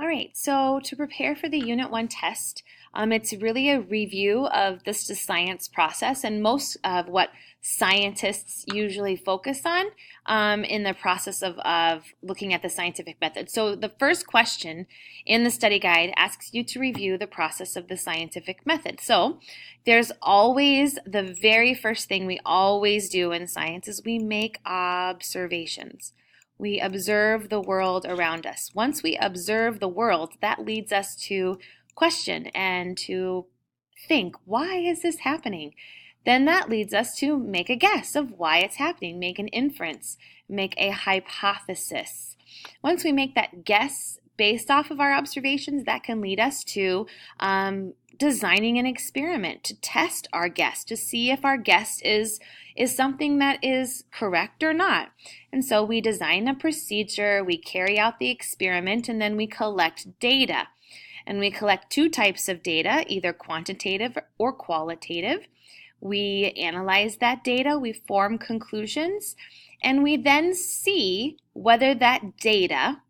All right, so to prepare for the Unit 1 test, it's really a review of this science process and most of what scientists usually focus on in the process of looking at the scientific method. So the first question in the study guide asks you to review the process of the scientific method. So there's always the very first thing we always do in science is we make observations. We observe the world around us. Once we observe the world, that leads us to question and to think, why is this happening? Then that leads us to make a guess of why it's happening, make an inference, make a hypothesis. Once we make that guess based off of our observations, that can lead us to designing an experiment to test our guess, to see if our guess is something that is correct or not. And so we design a procedure, we carry out the experiment, and then we collect data. And we collect two types of data, either quantitative or qualitative. We analyze that data, we form conclusions, and we then see whether that data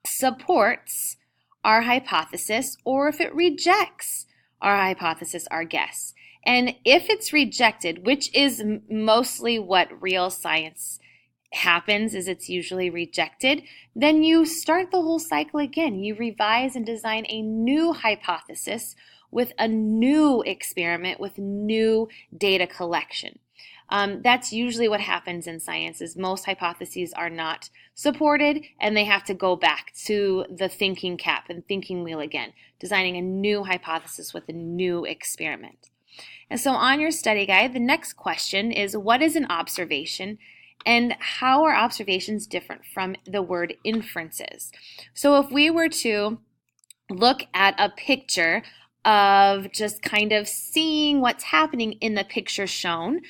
supports our hypothesis or if it rejects our hypothesis, our guess. And if it's rejected, which is mostly what real science happens, is it's usually rejected, then you start the whole cycle again. You revise and design a new hypothesis with a new experiment with new data collection. That's usually what happens in science is most hypotheses are not supported and they have to go back to the thinking cap and thinking wheel again, designing a new hypothesis with a new experiment. And so on your study guide, the next question is, what is an observation and how are observations different from the word inferences? So if we were to look at a picture of just kind of seeing what's happening in the picture shown,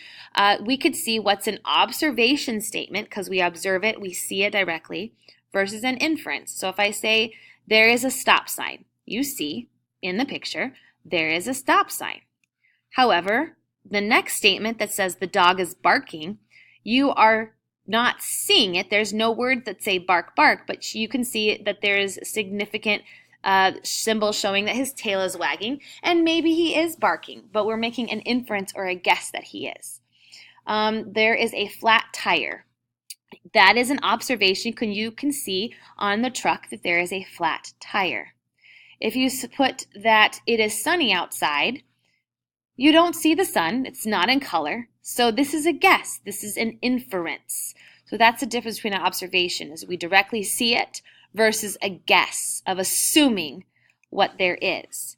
we could see what's an observation statement because we observe it, we see it directly, versus an inference. So if I say there is a stop sign, you see in the picture there is a stop sign. However, the next statement that says the dog is barking, you are not seeing it. There's no words that say bark, bark, but you can see that there is significant symbol showing that his tail is wagging, and maybe he is barking, but we're making an inference or a guess that he is. There is a flat tire. That is an observation. You can see on the truck that there is a flat tire. If you put that it is sunny outside, you don't see the sun. It's not in color. So this is a guess. This is an inference. So that's the difference between an observation, is we directly see it versus a guess of assuming what there is.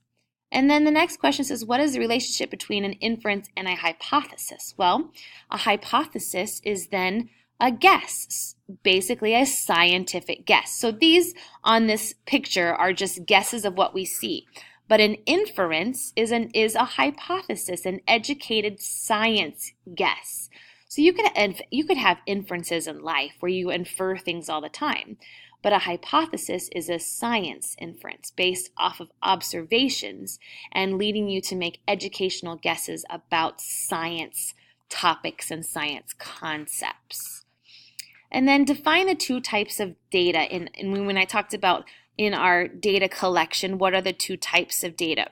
And then the next question says, what is the relationship between an inference and a hypothesis? Well, a hypothesis is then a guess, basically a scientific guess. So these on this picture are just guesses of what we see. But an inference is a hypothesis, an educated science guess. So you could have inferences in life where you infer things all the time. But a hypothesis is a science inference based off of observations and leading you to make educational guesses about science topics and science concepts. And then define the two types of data. And when I talked about in our data collection, what are the two types of data?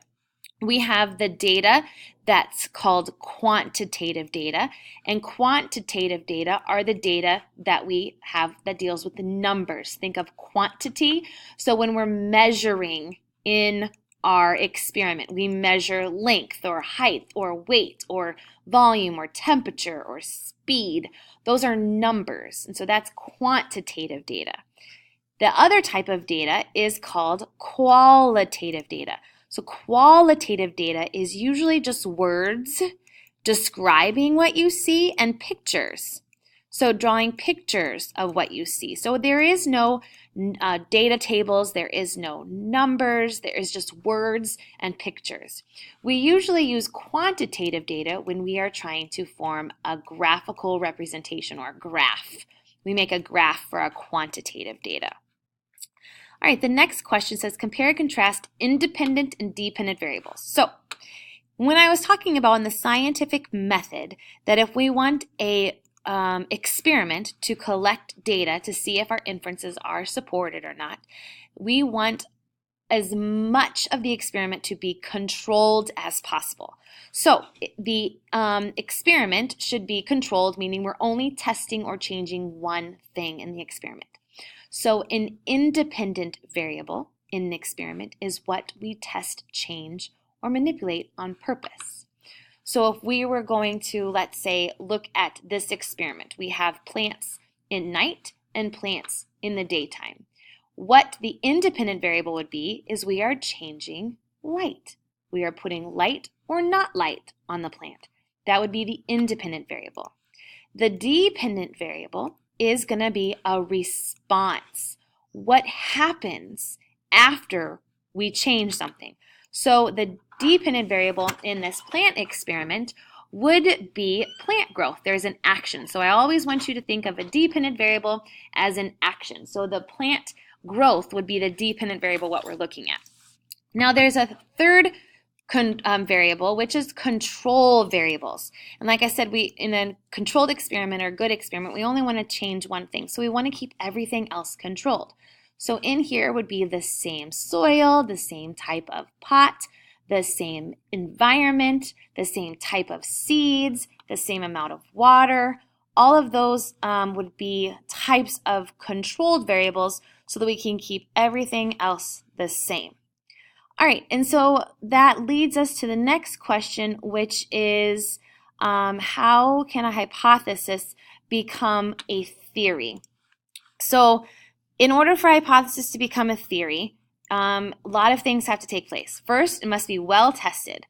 We have the data that's called quantitative data, and quantitative data are the data that we have that deals with the numbers. Think of quantity. So when we're measuring in our experiment, we measure length or height or weight or volume or temperature or speed. Those are numbers, and so that's quantitative data. The other type of data is called qualitative data. So qualitative data is usually just words describing what you see and pictures. So drawing pictures of what you see. So there is no data tables, there is no numbers, there is just words and pictures. We usually use quantitative data when we are trying to form a graphical representation or a graph. We make a graph for our quantitative data. All right, the next question says compare and contrast independent and dependent variables. So when I was talking about in the scientific method that if we want a experiment to collect data to see if our inferences are supported or not, we want as much of the experiment to be controlled as possible. So the experiment should be controlled, meaning we're only testing or changing one thing in the experiment. So an independent variable in an experiment is what we test, change, or manipulate on purpose. So if we were going to, let's say, look at this experiment, we have plants in night and plants in the daytime. What the independent variable would be is we are changing light. We are putting light or not light on the plant. That would be the independent variable. The dependent variable is going to be a response. What happens after we change something? So the dependent variable in this plant experiment would be plant growth. There's an action. So I always want you to think of a dependent variable as an action. So the plant growth would be the dependent variable, what we're looking at. Now there's a third variable, which is control variables. And like I said, in a controlled experiment or good experiment, we only want to change one thing. So we want to keep everything else controlled. So in here would be the same soil, the same type of pot, the same environment, the same type of seeds, the same amount of water. All of those would be types of controlled variables so that we can keep everything else the same. All right, and so that leads us to the next question, which is how can a hypothesis become a theory? So in order for a hypothesis to become a theory, a lot of things have to take place. First, it must be well tested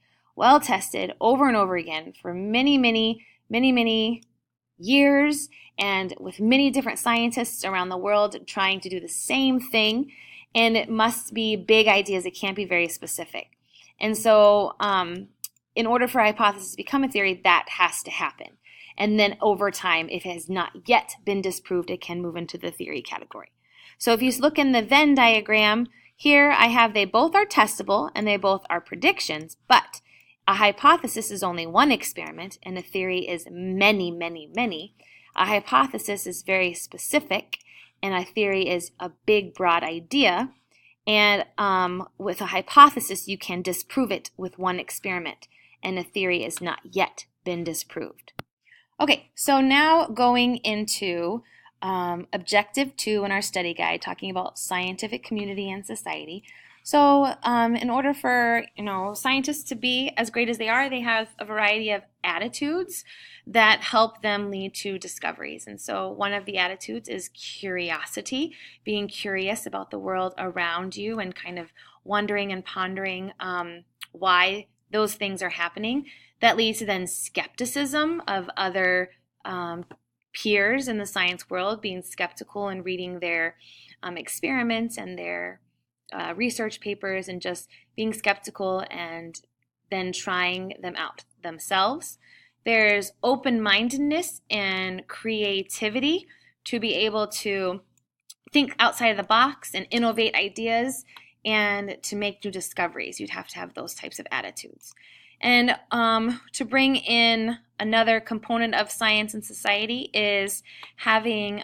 over and over again for many years and with many different scientists around the world trying to do the same thing. And it must be big ideas. It can't be very specific. And so in order for a hypothesis to become a theory, that has to happen. And then over time, if it has not yet been disproved, it can move into the theory category. So if you look in the Venn diagram, here I have they both are testable and they both are predictions, but a hypothesis is only one experiment and a theory is many. A hypothesis is very specific and a theory is a big, broad idea. And with a hypothesis, you can disprove it with one experiment, and a theory has not yet been disproved. Okay, so now going into Objective 2 in our study guide, talking about scientific community and society. So in order for scientists to be as great as they are, they have a variety of attitudes that help them lead to discoveries. And so one of the attitudes is curiosity, being curious about the world around you and kind of wondering and pondering why those things are happening. That leads to then skepticism of other peers in the science world, being skeptical and reading their experiments and their research papers and just being skeptical and then trying them out themselves. There's open-mindedness and creativity to be able to think outside of the box and innovate ideas and to make new discoveries. You'd have to have those types of attitudes. And to bring in another component of science and society is having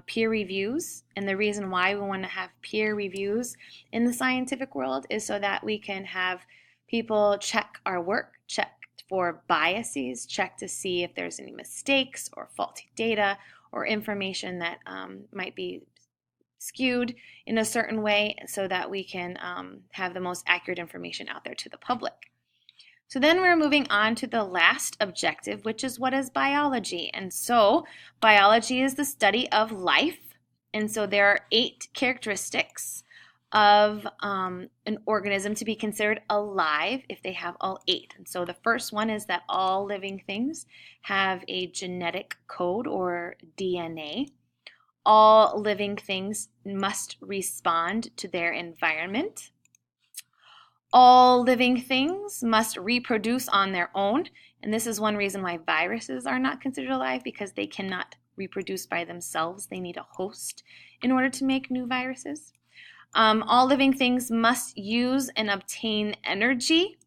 peer reviews. And the reason why we want to have peer reviews in the scientific world is so that we can have people check our work, check for biases, check to see if there's any mistakes or faulty data or information that might be skewed in a certain way so that we can have the most accurate information out there to the public. So then we're moving on to the last objective, which is what is biology? And so biology is the study of life. And so there are 8 characteristics of an organism to be considered alive if they have all 8. And so the first one is that all living things have a genetic code or DNA. All living things must respond to their environment. All living things must reproduce on their own, and this is one reason why viruses are not considered alive, because they cannot reproduce by themselves. They need a host in order to make new viruses. All living things must use and obtain energy.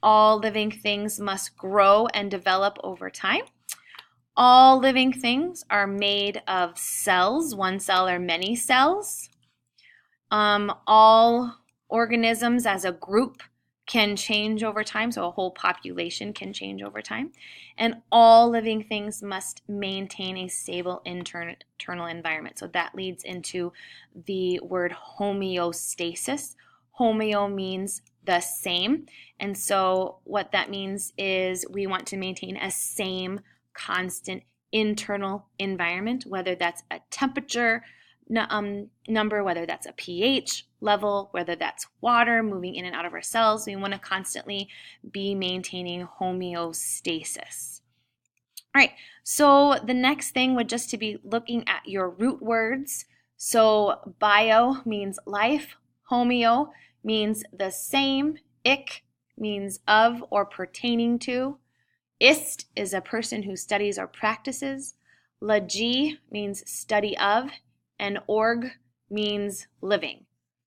All living things must grow and develop over time. All living things are made of cells, one cell or many cells. All Organisms as a group can change over time, so a whole population can change over time. And all living things must maintain a stable internal environment. So that leads into the word homeostasis. Homeo means the same. And so what that means is we want to maintain a same constant internal environment, whether that's a temperature number, whether that's a pH level, whether that's water moving in and out of our cells. We want to constantly be maintaining homeostasis. All right, so the next thing would just to be looking at your root words. So bio means life, homeo means the same, ik means of or pertaining to, ist is a person who studies or practices, lagi means study of, and org means living.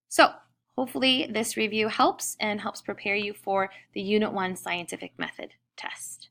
So hopefully this review helps and helps prepare you for the Unit 1 Scientific Method test.